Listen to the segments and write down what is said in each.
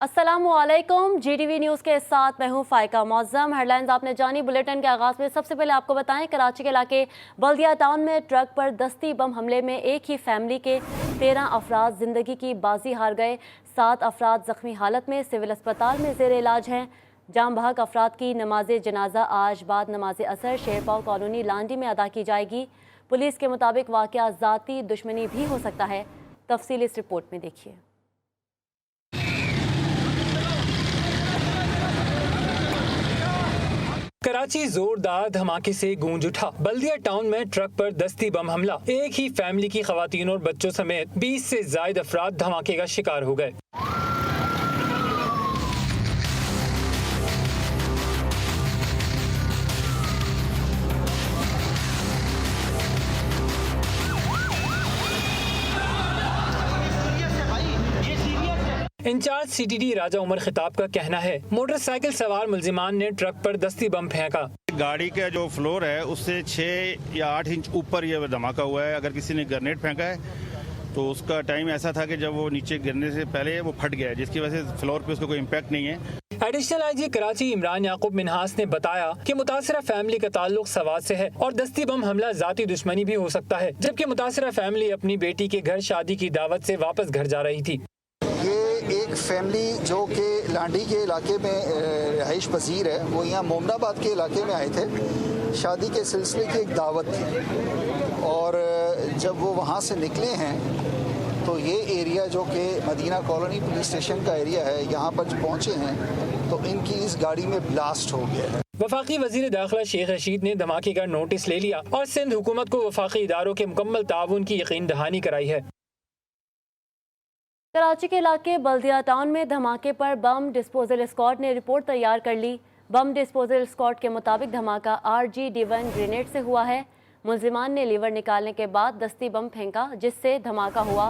अस्सलामुअलैकुम। जीटीवी न्यूज़ के साथ मैं हूं फाइका मौज़म। हेडलाइंस आपने जानी। बुलेटिन के आगाज़ में सबसे पहले आपको बताएं, कराची के इलाके बल्दिया टाउन में ट्रक पर दस्ती बम हमले में एक ही फैमिली के 13 अफराद ज़िंदगी की बाजी हार गए। 7 अफराद ज़ख्मी हालत में सिविल अस्पताल में ज़ेर इलाज हैं। जाम बहक अफराद की नमाज जनाजा आज बाद नमाज असर शेरपाव कॉलोनी लांडी में अदा की जाएगी। पुलिस के मुताबिक वाक़या ज़ाती दुश्मनी भी हो सकता है। तफसील इस रिपोर्ट में देखिए। कराची जोरदार धमाके से गूंज उठा। बल्दिया टाउन में ट्रक पर दस्ती बम हमला। एक ही फैमिली की खवातीन और बच्चों समेत 20 से ज्यादा अफराद धमाके का शिकार हो गए। इंचार्ज सीटीडी राजा उमर खिताब का कहना है, मोटरसाइकिल सवार मुलजिमान ने ट्रक पर दस्ती बम फेंका। गाड़ी का जो फ्लोर है उससे 6 या 8 इंच ऊपर ये धमाका हुआ है। अगर किसी ने ग्रेनेड फेंका है तो उसका टाइम ऐसा था कि जब वो नीचे गिरने से पहले वो फट गया है, जिसकी वजह से फ्लोर पे उसका कोई इम्पैक्ट नहीं है। एडिशनल आईजी कराची इमरान याकूब मिनहास ने बताया कि मुतासरा फैमिली का ताल्लुक सवात से है और दस्ती बम हमला जाती दुश्मनी भी हो सकता है, जबकि मुतासरा फैमिली अपनी बेटी के घर शादी की दावत से वापस घर जा रही थी। एक फैमिली जो कि लांडी के इलाके में रहाइश पजीर है, वो यहाँ मोमनाबाद के इलाके में आए थे। शादी के सिलसिले की एक दावत थी और जब वो वहाँ से निकले हैं तो ये एरिया जो कि मदीना कॉलोनी पुलिस स्टेशन का एरिया है, यहाँ पर पहुँचे हैं तो इनकी इस गाड़ी में ब्लास्ट हो गया है। वफाकी वजीर दाखिला शेख रशीद ने धमाके का नोटिस ले लिया और सिंध हुकूमत को वफाकी इदारों के मुकम्मल ताउन की यकीन दहानी कराई है। कराची के इलाके बल्दिया टाउन में धमाके पर बम डिस्पोजल स्क्वाड ने रिपोर्ट तैयार कर ली। बम डिस्पोजल स्क्वाड के मुताबिक धमाका RG-D1 ग्रेनेड से हुआ है। मुलजिमान ने लीवर निकालने के बाद दस्ती बम फेंका, जिससे धमाका हुआ।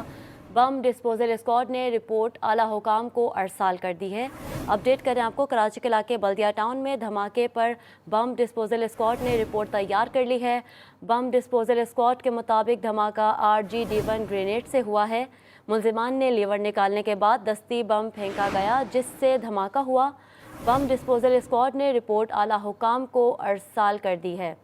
बम डिस्पोजल स्क्वाड ने रिपोर्ट आला हुकाम को अरसाल कर दी है। अपडेट करें आपको, कराची के इलाके बल्दिया टाउन में धमाके पर बम डिस्पोजल स्क्वाड ने रिपोर्ट तैयार कर ली है। बम डिस्पोजल स्क्वाड के मुताबिक धमाका RG-D1 ग्रेनेड से हुआ है। मुलजिमान ने लीवर निकालने के बाद दस्ती बम फेंका गया, जिससे धमाका हुआ। बम डिस्पोजल स्क्वाड ने रिपोर्ट आला हुकाम को अरसाल कर दी है।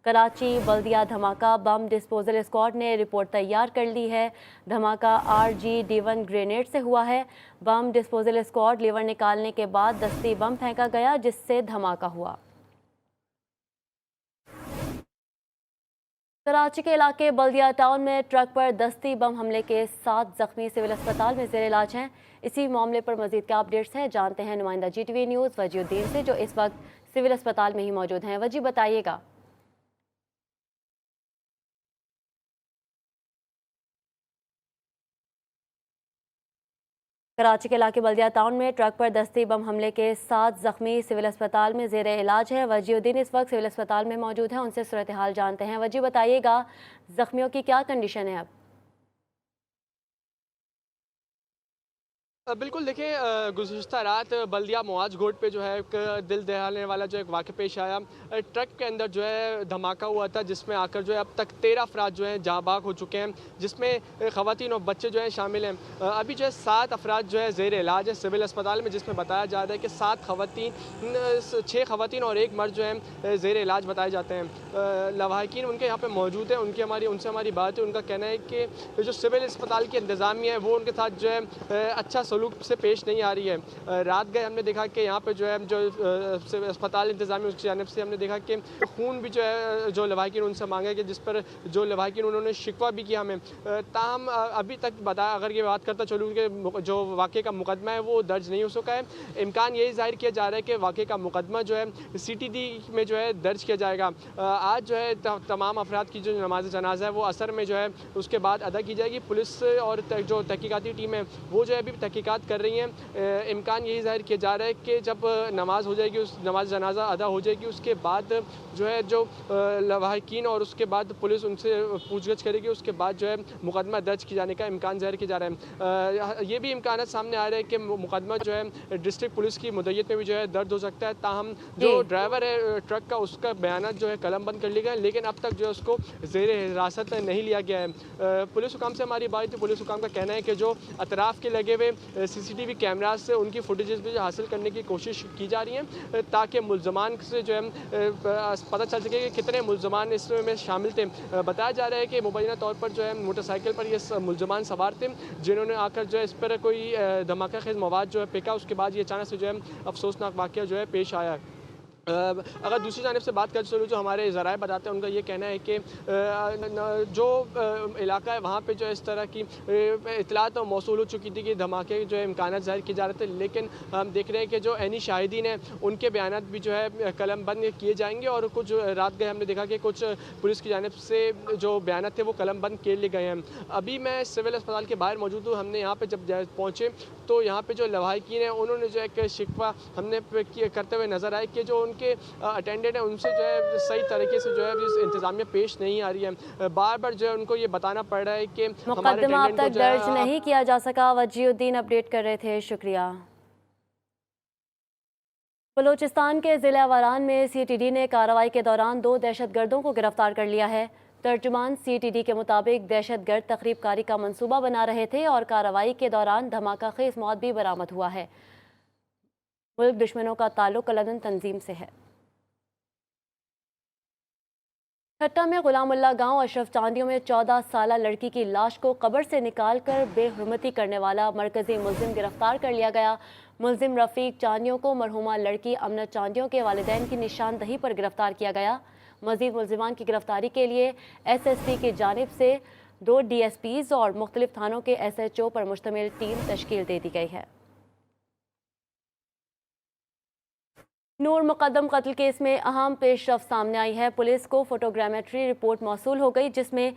कराची बल्दिया धमाका, बम डिस्पोजल स्क्वाड ने रिपोर्ट तैयार कर ली है। धमाका RG-D1 ग्रेनेड से हुआ है। बम डिस्पोजल स्क्वाड लीवर निकालने के बाद दस्ती बम फेंका गया, जिससे धमाका हुआ। कराची के इलाके बल्दिया टाउन में ट्रक पर दस्ती बम हमले के 7 जख्मी सिविल अस्पताल में ज़ेर इलाज हैं। इसी मामले पर मजीद क्या अपडेट्स हैं, जानते हैं नुमाइंदा GTV न्यूज़ वजीउद्दीन से, जो इस वक्त सिविल अस्पताल में ही मौजूद हैं। वजी, बताइएगा। कराची के इलाके बल्दिया टाउन में ट्रक पर दस्ती बम हमले के 7 जख्मी सिविल अस्पताल में ज़ेर इलाज है। वजीउद्दीन इस वक्त सिविल अस्पताल में मौजूद हैं, उनसे सूरत हाल जानते हैं। वजी, बताइएगा, जख्मियों की क्या कंडीशन है अब? बिल्कुल, देखिए, गुज़िश्ता रात बल्दिया मुआज घोट पे जो है एक दिल दहलाने वाला जो एक वाक़या पेश आया। ट्रक के अंदर जो है धमाका हुआ था, जिसमें आकर जो है अब तक 13 अफराद जो हैं जाँ बाग हो चुके हैं, जिसमें ख़वातीन और बच्चे जो हैं शामिल हैं। अभी जो है 7 अफराद जो है ज़ेर इलाज है सिविल अस्पताल में, जिसमें बताया जा रहा है कि 6 ख़वातीन और 1 मर्द जो है ज़ेर इलाज बताए जाते हैं। लवाहिकीन उनके यहाँ पर मौजूद हैं, उनसे हमारी बात है। उनका कहना है कि जो सिविल अस्पताल की इंतज़ामिया है वो उनके साथ जो है अच्छा सलूक से पेश नहीं आ रही है। रात गए हमने देखा कि यहाँ पे जो है जो अस्पताल इंतज़ामिया उसकी जानिब से हमने देखा कि खून भी जो है जो लवाहिकीन उनसे मांगे कि जिस पर जो लवाहिकीन उन्होंने शिकवा भी किया हमें। ताहम अभी तक अगर ये बात करता चलूँ कि जो वाक़े का मुकदमा है वो दर्ज नहीं हो सका है। इम्कान यही ज़ाहिर किया जा रहा है कि वाक़े का मुकदमा जो है CTD में जो है दर्ज किया जाएगा। आज जो है तमाम अफराद की जो नमाज जनाजा है वो असर में जो है उसके बाद अदा की जाएगी। पुलिस और जो तहकीकाती टीम है वो जो है अभी तहकीकात कर रही हैं। इम्कान यही ज़ाहिर किया जा रहा है कि जब नमाज हो जाएगी, उस नमाज जनाजा अदा हो जाएगी, उसके बाद जो है जो लवाहिकीन और उसके बाद पुलिस उनसे पूछगछ करेगी, उसके बाद जो है मुकदमा दर्ज किए जाने का इम्कान ज़ाहिर किया जा रहा है। ये भी इम्कान सामने आ रहे हैं कि मुकदमा जो है डिस्ट्रिक्ट पुलिस की मुद्दत में भी जो है दर्ज हो सकता है। ताहम जो ड्राइवर है ट्रक का, उसका बयान जो है कलम बंद कर लिया गया, लेकिन अब तक जो है उसको ज़ेर हिरासत नहीं लिया गया है। पुलिस हुकाम से हमारी बात थी। पुलिस हुकाम का कहना है कि जो अतराफ़ के लगे हुए CCTV कैमराज से उनकी फुटेजेस भी हासिल करने की कोशिश की जा रही है ताकि मुल्ज़मान से जो है पता चल सके कि कितने मुल्ज़मान इसमें शामिल थे। बताया जा रहा है कि मुबैना तौर पर जो है मोटरसाइकिल पर ये मुल्ज़मान सवार थे जिन्होंने आकर जो है इस पर कोई धमाका खेज़ मवाद जो है फेंका। उसके बाद ये अचानक से जो है अफसोसनाक वाक़या जो है पेश आया। अगर दूसरी जानिब से बात कर चलूँ जो हमारे ज़राए बताते हैं उनका ये कहना है कि जो इलाका है वहाँ पे जो इस तरह की इतलात मौसूल हो चुकी थी कि धमाके जो है इम्कान ज़ाहिर किए जा रहे थे, लेकिन हम देख रहे हैं कि जो ऐनी शाहिदीन हैं उनके बयान भी जो है कलम बंद किए जाएंगे और कुछ रात गए हमने देखा कि कुछ पुलिस की जानिब से जो बयान थे वो कलम बंद कर लिए गए हैं। अभी मैं सिविल अस्पताल के बाहर मौजूद हूँ। हमने यहाँ पर जब पहुँचे तो यहाँ पर जो लवाहिकीन हैं उन्होंने जो एक शिकवा हमने करते हुए नज़र आए कि जो के अटेंडेंट है उनसे जो है सही तरीके से जो है इंतजामिया पेश नहीं आ रही है। बार बार जो है उनको ये बताना पड़ रहा है कि मुकदमा अब तक दर्ज नहीं किया जा सका। वजीउद्दीन अपडेट कर रहे थे, शुक्रिया। बलूचिस्तान के ज़िला वारान में CTD ने कार्रवाई के दौरान 2 दहशतगर्दों को गिरफ्तार कर लिया है। तर्जुमान CTD के मुताबिक दहशतगर्द तकरीबकारी का मंसूबा बना रहे थे और कार्रवाई के दौरान धमाका खेज मौत भी बरामद हुआ है। मुल्क दुश्मनों का ताल्लुक लंदन तंजीम से है। खट्टा में गुलामुल्ला गांव अशरफ चांदियों में 14 साला लड़की की लाश को कब्र से निकालकर बेहुरमती करने वाला मरकजी मुल्जिम गिरफ्तार कर लिया गया। मुल्जिम रफ़ीक चांदियों को मरहुमा लड़की अमनत चांदियों के वालिदैन की निशानदही पर गिरफ्तार किया गया। मज़ीद मुल्जिमान की गिरफ्तारी के लिए SSP की जानिब से 2 DSPs और मुख्तलिफ थानों के SHO पर मुश्तमिल टीम तश्कील दे दी गई है। नूर मुकद्दम कत्ल केस में अहम पेशरफ्त सामने आई है। पुलिस को फोटोग्रामेट्री रिपोर्ट मौसूल हो गई जिसमें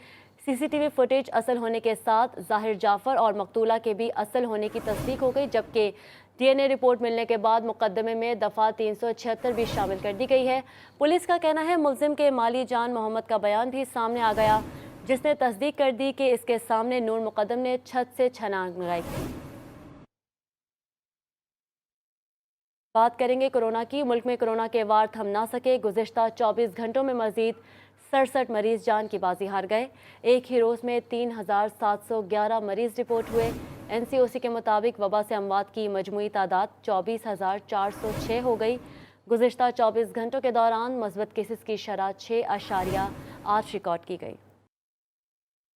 CCTV फुटेज असल होने के साथ ज़ाहिर जाफ़र और मकतूला के भी असल होने की तस्दीक हो गई, जबकि DNA रिपोर्ट मिलने के बाद मुकदमे में दफ़ा 376 भी शामिल कर दी गई है। पुलिस का कहना है मुल्जिम के माली जान मोहम्मद का बयान भी सामने आ गया जिसने तस्दीक कर दी कि इसके सामने नूर मुकद्दम ने छत से छलांग लगाई थी। बात करेंगे कोरोना की। मुल्क में कोरोना के वार थम ना सके। गुज़िश्ता 24 घंटों में मजीद 67 मरीज जान की बाजी हार गए। एक ही रोज़ में 3711 मरीज रिपोर्ट हुए। NCOC के मुताबिक वबा से अमवात की मजमूई तादाद 24,406 हो गई। गुज़िश्ता 24 घंटों के दौरान मस्बत केसेस की शरह 6.8 रिकॉर्ड की गई।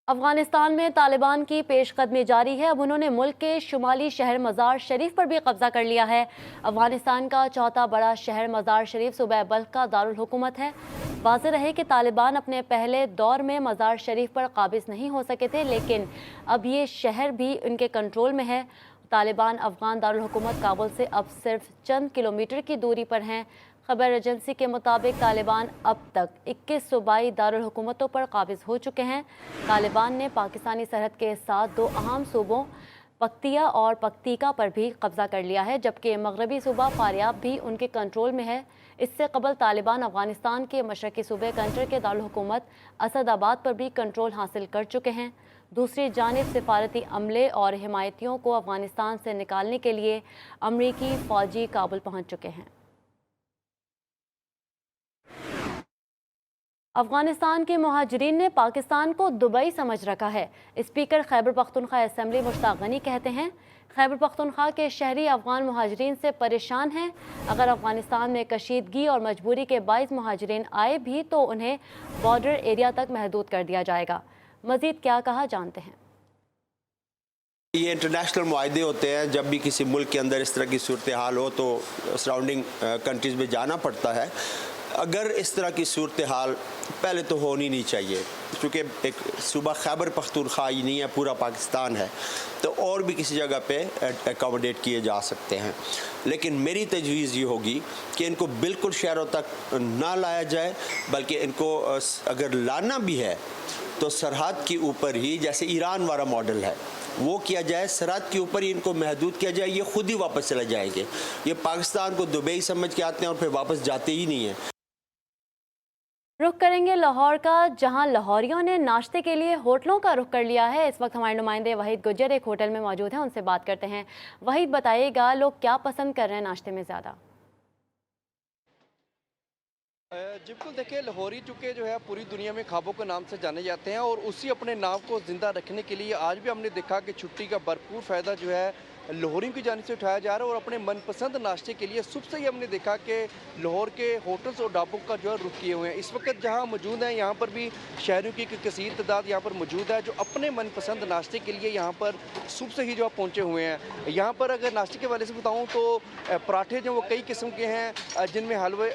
अफगानिस्तान में तालिबान की पेशकदमी जारी है। अब उन्होंने मुल्क के शुमाली शहर मज़ार शरीफ पर भी कब्जा कर लिया है। अफगानिस्तान का चौथा बड़ा शहर मज़ार शरीफ सूबा बल्ख का दारुल हुकूमत है। वाज़ेह रहे कि तालिबान अपने पहले दौर में मज़ार शरीफ पर काबिज नहीं हो सके थे, लेकिन अब ये शहर भी उनके कंट्रोल में है। तालिबान अफगान दारुल हुकूमत काबुल से अब सिर्फ चंद किलोमीटर की दूरी पर हैं। खबर एजेंसी के मुताबिक तालिबान अब तक 21 सूबाई दारुल हुकूमतों पर काबिज हो चुके हैं। तालिबान ने पाकिस्तानी सरहद के साथ 2 अहम सूबों पख्तिया और पख्तीका पर भी कब्जा कर लिया है, जबकि मगरबी सूबा फारियाब भी उनके कंट्रोल में है। इससे कबल तालिबान अफगानिस्तान के मशरकी सूबे कंटर के दारुल हुकूमत असदाबाद पर भी कंट्रोल हासिल कर चुके हैं। दूसरी जानिब सिफारती अमले और हिमायतियों को अफगानिस्तान से निकालने के लिए अमरीकी फ़ौजी काबुल पहुँच चुके हैं। अफगानिस्तान के मुहाजिरीन ने पाकिस्तान को दुबई समझ रखा है। स्पीकर खैबर पख्तूनख्वा असेंबली मुश्ताक गनी कहते हैं खैबर पख्तूनख्वा के शहरी अफगान मुहाजिरीन से परेशान हैं। अगर अफगानिस्तान में कशीदगी और मजबूरी के बाइस मुहाजिरीन आए भी तो उन्हें बॉर्डर एरिया तक महदूद कर दिया जाएगा। मजीद क्या कहा जानते हैं। ये इंटरनेशनल मुआहदे होते हैं, जब भी किसी मुल्क के अंदर इस तरह की सूरत हाल हो तो सराउंडिंग कंट्रीज़ में जाना पड़ता है। अगर इस तरह की सूरत हाल पहले तो होनी नहीं चाहिए, क्योंकि एक सूबा खैबर पख्तूनख्वा ही नहीं है, पूरा पाकिस्तान है, तो और भी किसी जगह पे एकोमोडेट किए जा सकते हैं। लेकिन मेरी तजवीज़ ये होगी कि इनको बिल्कुल शहरों तक ना लाया जाए, बल्कि इनको अगर लाना भी है तो सरहद के ऊपर ही, जैसे ईरान वाला मॉडल है वो किया जाए, सरहद के ऊपर ही इनको महदूद किया जाए। ये खुद ही वापस चले जाएंगे। ये पाकिस्तान को दुबई समझ के आते हैं और फिर वापस जाते ही नहीं हैं। रुख करेंगे लाहौर का, जहां लाहौरियों ने नाश्ते के लिए होटलों का रुख कर लिया है। इस वक्त हमारे नुमाइंदे वहीद गुज्जर एक होटल में मौजूद हैं, उनसे बात करते हैं। वहीद, बताइएगा लोग क्या पसंद कर रहे हैं नाश्ते में ज़्यादा? बिल्कुल, देखिए लाहौरी चूँकि जो है पूरी दुनिया में ख्वाबों के नाम से जाने जाते हैं और उसी अपने नाम को ज़िंदा रखने के लिए आज भी हमने देखा कि छुट्टी का भरपूर फ़ायदा जो है लाहौरियों की जानिब से उठाया जा रहा है और अपने मनपसंद नाश्ते के लिए सुबह से ही हमने देखा कि लाहौर के होटल्स और ढाबों का जो है रुख किए हुए हैं। इस वक्त जहाँ मौजूद हैं यहाँ पर भी शहरियों की एक कसीर तादाद यहाँ पर मौजूद है जो अपने मनपसंद नाश्ते के लिए यहाँ पर सुबह से ही जो पहुँचे हुए हैं। यहाँ पर अगर नाश्ते के वाले से बताऊँ तो पराठे जो वो कई किस्म के हैं, जिनमें हलवे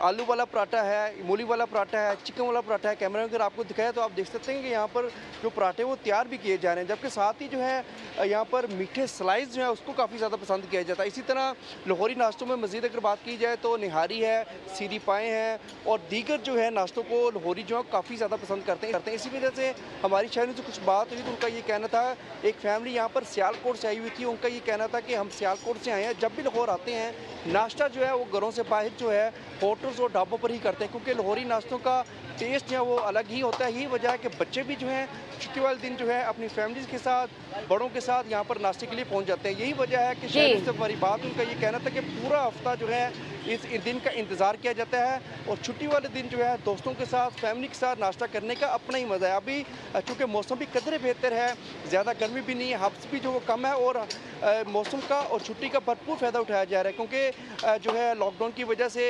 आलू वाला पराठा है, मूली वाला पराठा है, चिकन वाला पराठा है। कैमरा में अगर आपको दिखाया तो आप देख सकते हैं कि यहाँ पर जो पराठे वो तैयार भी किए जा रहे हैं, जबकि साथ ही जो है यहाँ पर मीठे स्लाइस जो है उसको काफ़ी ज़्यादा पसंद किया जाता है। इसी तरह लाहौरी नाश्तों में मज़ीद अगर बात की जाए तो निहारी है, सीरी पाए हैं और दीगर जो है नाश्तों को लाहौरी जो है काफ़ी ज़्यादा पसंद करते हैं। इसी वजह से हमारी शहरों से कुछ बात हुई तो उनका ये कहना था, एक फैमिली यहाँ पर सियालकोट से आई हुई थी, उनका ये कहना था कि हम सियालकोट से आए हैं, जब भी लाहौर आते हैं नाश्ता जो है वो घरों से बाहर जो है होटल्स और ढाबों पर ही करते हैं, क्योंकि लाहौरी नाश्तों का टेस्ट जो है वो अलग ही होता है। यही वजह है कि बच्चे भी जो हैं छुट्टी वाले दिन जो है अपनी फैमिलीज़ के साथ, बड़ों के साथ यहाँ पर नाश्ते के लिए पहुँच जाते हैं। यही वजह है कि शहरों से हमारी बात, उनका ये कहना था कि पूरा हफ्ता जो है इस दिन का इंतज़ार किया जाता है और छुट्टी वाले दिन जो है दोस्तों के साथ, फैमिली के साथ नाश्ता करने का अपना ही मज़ा है। अभी चूँकि मौसम भी कदरे बेहतर है, ज़्यादा गर्मी भी नहीं है, हब्स भी जो वो कम है और मौसम का और छुट्टी का भरपूर फ़ायदा उठाया जा रहा है, क्योंकि जो है लॉकडाउन की वजह से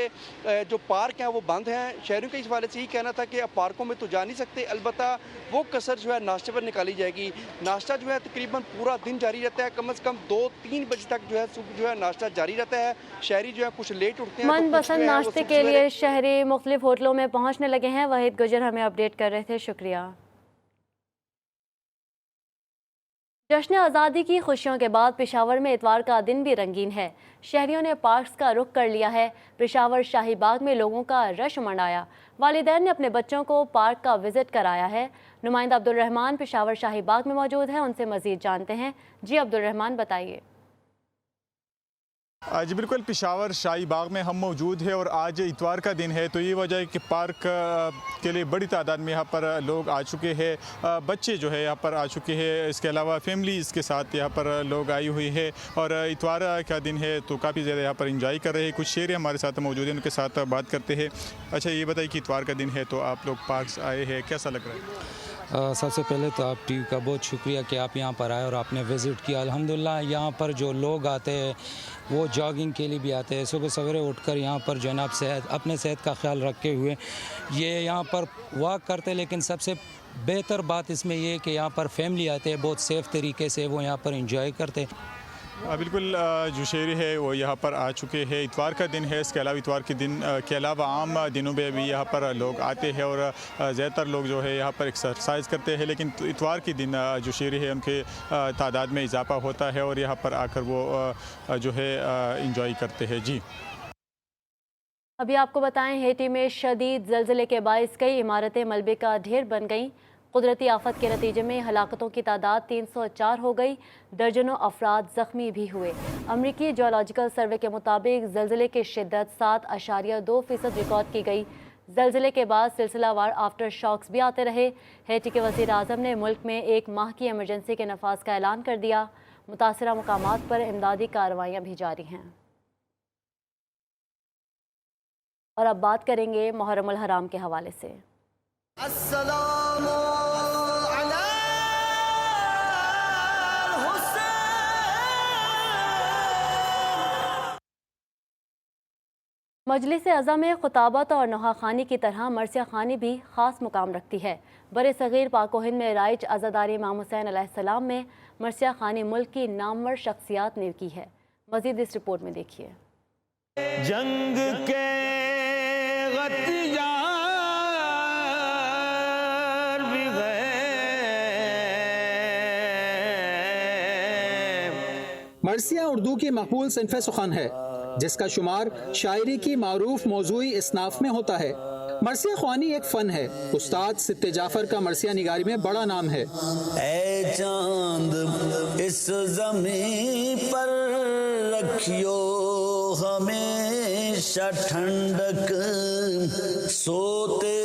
जो पार्क हैं वो बंद हैं। शहरों के इस वाले से यही कहना था कि अब पार्कों में तो जा नहीं सकते, अलबत्ता वो कसर जो है नाश्ते पर निकाली जाएगी। नाश्ता जो है तकरीबन पूरा दिन जारी रहता है, कम से कम 2-3 बजे तक जो है सुबह जो है नाश्ता जारी रहता है। शहरी जो है कुछ लेट उठते हैं, मनपसंद नाश्ते के लिए शहरी मुख्तलिफ होटलों में पहुंचने लगे हैं। वहीद गुजर हमें अपडेट कर रहे थे, शुक्रिया। जश्न आज़ादी की खुशियों के बाद पेशावर में इतवार का दिन भी रंगीन है। शहरियों ने पार्क्स का रुख कर लिया है। पेशावर शाही बाग में लोगों का रश मंडाया। वालिदैन ने अपने बच्चों को पार्क का विजिट कराया है। नुमाइंदा अब्दुल रहमान पेशावर शाही बाग में मौजूद हैं, उनसे मजीद जानते हैं। जी अब्दुल रहमान, बताइए। जी बिल्कुल, पेशावर शाही बाग में हम मौजूद है और आज इतवार का दिन है, तो ये वजह है कि पार्क के लिए बड़ी तादाद में यहाँ पर लोग आ चुके हैं। बच्चे जो है यहाँ पर आ चुके हैं, इसके अलावा फैमिली इसके साथ यहाँ पर लोग आई हुई है और इतवार का दिन है तो काफ़ी ज़्यादा यहाँ पर इंजॉय कर रहे हैं। कुछ शेर हमारे साथ मौजूद हैं, उनके साथ बात करते हैं। अच्छा, ये बताइए कि इतवार का दिन है तो आप लोग पार्क आए हैं, कैसा लग रहा है? सबसे पहले तो आप टीवी का बहुत शुक्रिया कि आप यहाँ पर आए और आपने विज़िट किया। अल्हम्दुलिल्लाह यहाँ पर जो लोग आते हैं वो जॉगिंग के लिए भी आते हैं। सुबह सवेरे उठकर यहाँ पर जो है ना अपने सेहत का ख्याल रखते हुए ये यहाँ पर वॉक करते हैं। लेकिन सबसे बेहतर बात इसमें ये है कि यहाँ पर फैमिली आते हैं, बहुत सेफ़ तरीके से वो यहाँ पर इंजॉय करते हैं। बिल्कुल, जो शेरी है वो यहाँ पर आ चुके हैं। इतवार का दिन है, इसके अलावा इतवार के दिन के अलावा आम दिनों में भी यहाँ पर लोग आते हैं और ज़्यादातर लोग जो है यहाँ पर एक्सरसाइज करते हैं, लेकिन इतवार के दिन जो शेरी है उनके तादाद में इजाफा होता है और यहाँ पर आकर वो जो है इंजॉय करते हैं। जी, अभी आपको बताएं, हेटी में शदीद ज़लज़ले के बाइस कई इमारतें मलबे का ढेर बन गईं। कुदरती आफत के नतीजे में हलाकतों की तादाद 304 हो गई। दर्जनों अफराद ज़ख्मी भी हुए। अमरीकी जियोलॉजिकल सर्वे के मुताबिक ज़लज़ले की शिद्दत 7.2% रिकॉर्ड की गई। ज़लज़ले के बाद सिलसिलावार आफ्टर शॉक्स भी आते रहे। हेटी के वज़ीर आज़म ने मुल्क में 1 माह की एमरजेंसी के नफाज का ऐलान कर दिया। मुतासरा मकामात पर इमदादी कार्रवाइयाँ भी जारी हैं। और अब बात करेंगे मुहर्रमुल हराम के हवाले से। मजलिस अज़ा में खुताबत और नहाखानी की तरह मरसिया खानी भी ख़ास मुकाम रखती है। बरे सग़ीर पाको हिंद में राइज अज़ादारी इमाम हुसैन अलैहिस्सलाम में मरसिया खानी मुल्क की नामवर शख्सियात ने की है। मज़ीद इस रिपोर्ट में देखिए। जंग के मरसिया उर्दू की मकबूल सिन्फ़े सुख़न है जिसका शुमार शायरी की मारूफ मौज़ूई इसनाफ में होता है। मरसिया ख्वानी एक फ़न है। उस्ताद सित्ते जाफ़र का मरसिया निगारी में बड़ा नाम है। ऐ चांद इस ज़मीं पर रखियो हमेशा ठंडक, सोते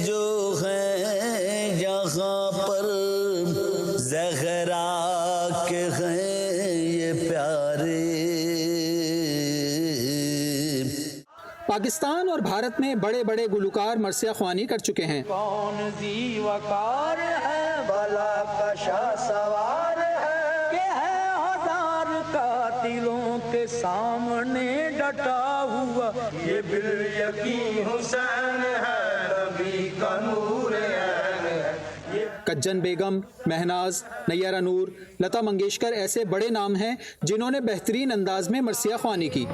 जो हैं यहाँ पर ज़हरा के हैं ये प्यारे। पाकिस्तान और भारत में बड़े बड़े गुलकार मरसिया ख्वानी कर चुके हैं। कौन ज़ी वकार है भला कशा सवार है कि दिलों के सामने डटा हुआ ये बिल यकीन हुसैन है, नबी का नूर है। कज्जन बेगम, महनाज, नैयरा नूर, लता मंगेशकर ऐसे बड़े नाम हैं जिन्होंने बेहतरीन अंदाज में मरसिया ख्वानी की।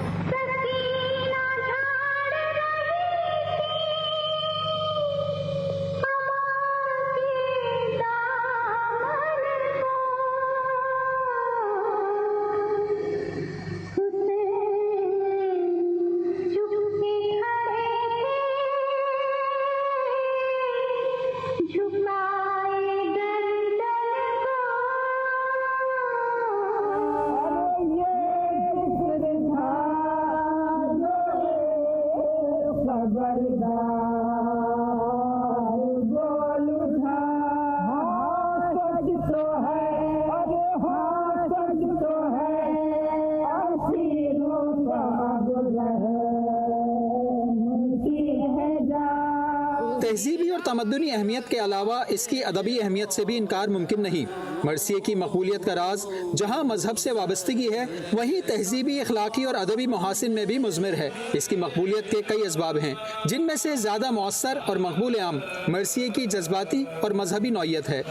तहजीबी और तमद्दुनी अहमियत के अलावा इसकी अदबी अहमियत से भी इनकार मुमकिन नहीं। मरसिए की मकबूलियत का राज जहाँ मजहब से वाबस्तगी है, वहीं तहजीबी, अखलाकी और अदबी मुहासिन में भी मुज़मिर है। इसकी मकबूलियत के कई असबाब हैं, जिनमें से ज़्यादा मौसर और मकबूल आम मरसिए की जज्बाती और मजहबी नौइयत है।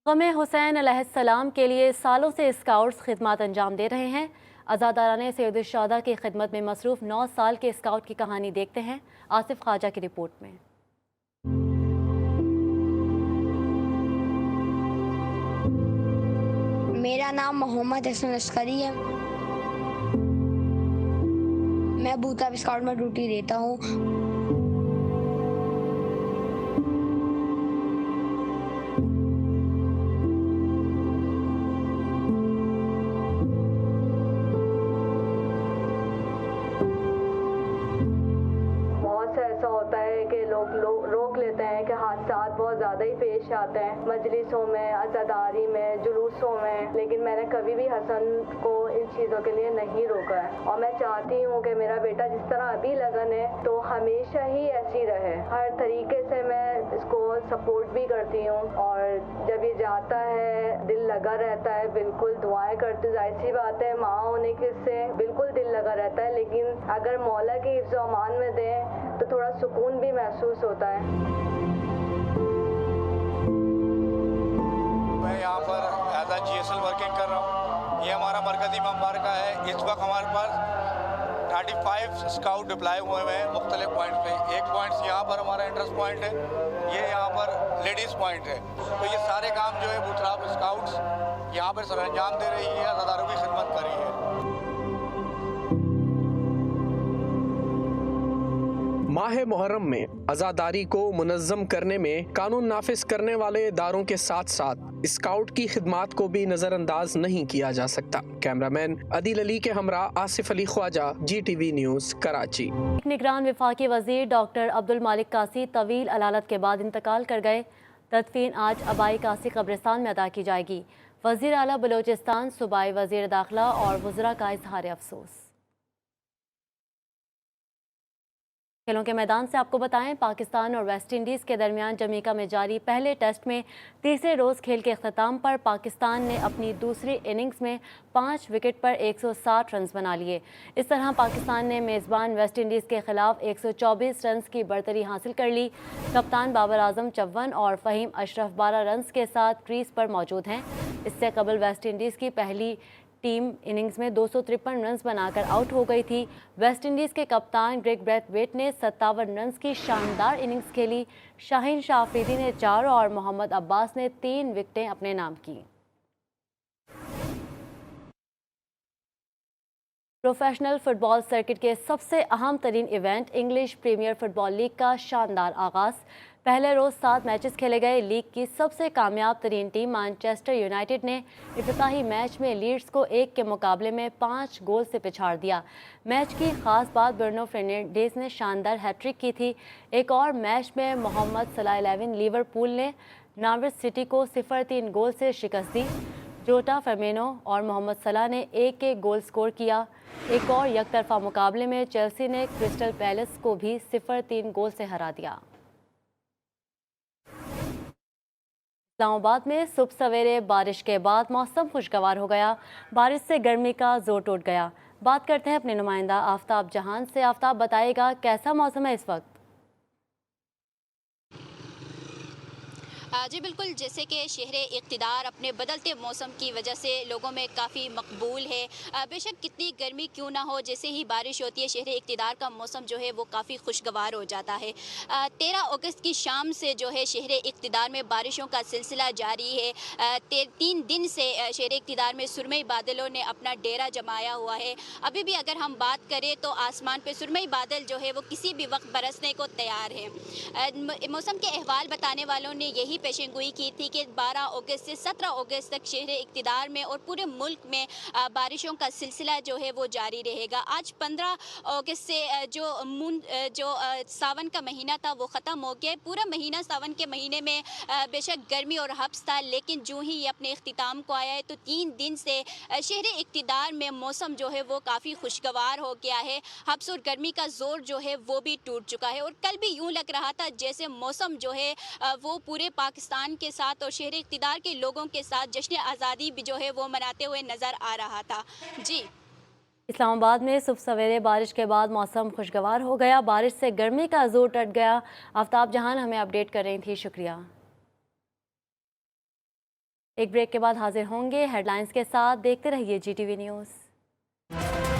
गमे हुसैन अलैहिस्सलाम के लिए सालों से स्काउट्स खिदमत अंजाम दे रहे हैं। अज़ादाराने सैयदुल शुहदा की खिदमत में मसरूफ़ 9 साल के स्काउट की कहानी देखते हैं आसिफ ख्वाजा की रिपोर्ट में। मेरा नाम मोहम्मद हसन अस्करी है। मैं बूता स्काउट में ड्यूटी देता हूँ। रोक लेते हैं कि हादसात बहुत ज़्यादा ही पेश आते हैं मजलिसों में, अज़ादारी में, जुलूसों में, लेकिन मैंने कभी भी हसन को इन चीज़ों के लिए नहीं रोका है। और मैं चाहती हूँ कि मेरा बेटा जिस तरह अभी लगन है तो हमेशा ही ऐसी रहे। हर तरीके से मैं इसको सपोर्ट भी करती हूँ और जब ये जाता है दिल लगा रहता है, बिल्कुल दुआएं करती हूँ। जाहिर सी बात है, माँ होने के से बिल्कुल दिल लगा रहता है, लेकिन अगर मौला के हिफ्ज़ व अमान में दें तो थोड़ा सुकून भी महसूस होता है। मैं यहाँ पर एज ए GSL वर्किंग कर रहा हूँ। ये हमारा मरकज़ी मेंबर का है। इस वक्त हमारे पास 35 स्काउट डिप्लाई हुए हैं मुख्तलिफ पॉइंट पे। एक पॉइंट यहाँ पर हमारा एंट्रेंस पॉइंट है, ये यहाँ पर लेडीज़ पॉइंट है। तो ये सारे काम जो है बूथराब स्काउट्स यहाँ पर सर अंजाम दे रही है, अज़ादारों की खिदमत कर रही है। माह मुहर्रम में अज़ादारी को मुनज़्ज़म करने में कानून नाफिज करने वाले इदारों के साथ साथ स्काउट की खिदमात को भी नज़रअंदाज नहीं किया जा सकता। कैमरामैन अदील अली के हमरा आसिफ अली ख्वाजा, GTV न्यूज़, कराची। निगरान वफाकी वज़ीर डॉक्टर अब्दुल मालिक कासी तवील अलालत के बाद इंतकाल कर गए। तदफीन आज अबाई कासी कब्रिस्तान में अदा की जाएगी। वज़ीर आला बलोचिस्तान, सूबाई वज़ीर दाखिला और वज़रा का इज़हार अफसोस। खेलों के मैदान से आपको बताएं, पाकिस्तान और वेस्ट इंडीज़ के दरमियान जमैका में जारी पहले टेस्ट में तीसरे रोज़ खेल के अख्ताम पर पाकिस्तान ने अपनी दूसरी इनिंग्स में 5 विकेट पर 160 रन बना लिए। इस तरह पाकिस्तान ने मेज़बान वेस्ट इंडीज़ के खिलाफ 124 रन की बढ़तरी हासिल कर ली। कप्तान बाबर आजम 54 और फ़हीम अशरफ 12 रन के साथ क्रीज पर मौजूद हैं। इससे कबल वेस्ट इंडीज़ की पहली टीम इनिंग्स में 253 रन बनाकर आउट हो गई थी। वेस्ट इंडीज़ के कप्तान ग्रेग ब्रेथवेट ने 57 रन की शानदार इनिंग्स खेली। शाहीन शाह अफरीदी ने 4 और मोहम्मद अब्बास ने 3 विकेटें अपने नाम की। प्रोफेशनल फुटबॉल सर्किट के सबसे अहम तरीन event English Premier football league का शानदार आगाज़। पहले रोज़ 7 मैचेस खेले गए। लीग की सबसे कामयाब तरीन टीम मैनचेस्टर यूनाइटेड ने इफ्तिताही मैच में लीड्स को 1 के मुकाबले में 5 गोल से पिछाड़ दिया। मैच की ख़ास बात ब्रूनो फर्नांडिस ने शानदार हैट्रिक की थी। एक और मैच में मोहम्मद सलाह 11 लिवरपूल ने नॉर्विच सिटी को 0-3 गोल से शिकस्त दी। जोटा फर्मिनो और मोहम्मद सलाह ने एक गोल स्कोर किया। एक और यकतरफा मुकाबले में चेल्सी ने क्रिस्टल पैलेस को भी 0-3 गोल से हरा दिया। इस्लामाबाद में सुबह सवेरे बारिश के बाद मौसम खुशगवार हो गया। बारिश से गर्मी का जोर टूट गया। बात करते हैं अपने नुमाइंदा आफ्ताब जहान से। आफ्ताब, बताएगा कैसा मौसम है इस वक्त? जी बिल्कुल, जैसे कि शहर इक़्तिदार अपने बदलते मौसम की वजह से लोगों में काफ़ी मकबूल है। बेशक कितनी गर्मी क्यों ना हो, जैसे ही बारिश होती है शहर इक़्तिदार का मौसम जो है वो काफ़ी खुशगवार हो जाता है। 13 अगस्त की शाम से जो है शहर इक़्तिदार में बारिशों का सिलसिला जारी है। 3 दिन से शहर इक़्तिदार में सुरमई बादलों ने अपना डेरा जमाया हुआ है। अभी भी अगर हम बात करें तो आसमान पे सुरमई बादल जो है वो किसी भी वक्त बरसने को तैयार है। मौसम के अहवाल बताने वालों ने यही पेशेंगोई की थी कि 12 अगस्त से 17 अगस्त तक शहर इक़्तिदार में और पूरे मुल्क में बारिशों का सिलसिला जो है वो जारी रहेगा। आज 15 अगस्त से जो सावन का महीना था वो ख़त्म हो गया। पूरा महीना सावन के महीने में बेशक गर्मी और हब्स था, लेकिन जो ही ये अपने इख्तिताम को आया है तो 3 दिन से शहर इक़्तिदार में मौसम जो है वो काफ़ी खुशगवार हो गया है। हब्स और गर्मी का जोर जो है वो भी टूट चुका है और कल भी यूँ लग रहा था जैसे मौसम जो है वो पूरे पाकिस्तान के साथ और शहर इक़्तिदार के लोगों के साथ जश्न आज़ादी भी जो है वो मनाते हुए नज़र आ रहा था। जी, इस्लामाबाद में सुबह सवेरे बारिश के बाद मौसम खुशगवार हो गया। बारिश से गर्मी का जोर टट गया। आफ्ताब जहान हमें अपडेट कर रही थी, शुक्रिया। एक ब्रेक के बाद हाजिर होंगे हेडलाइंस के साथ। देखते रहिए GTV न्यूज़।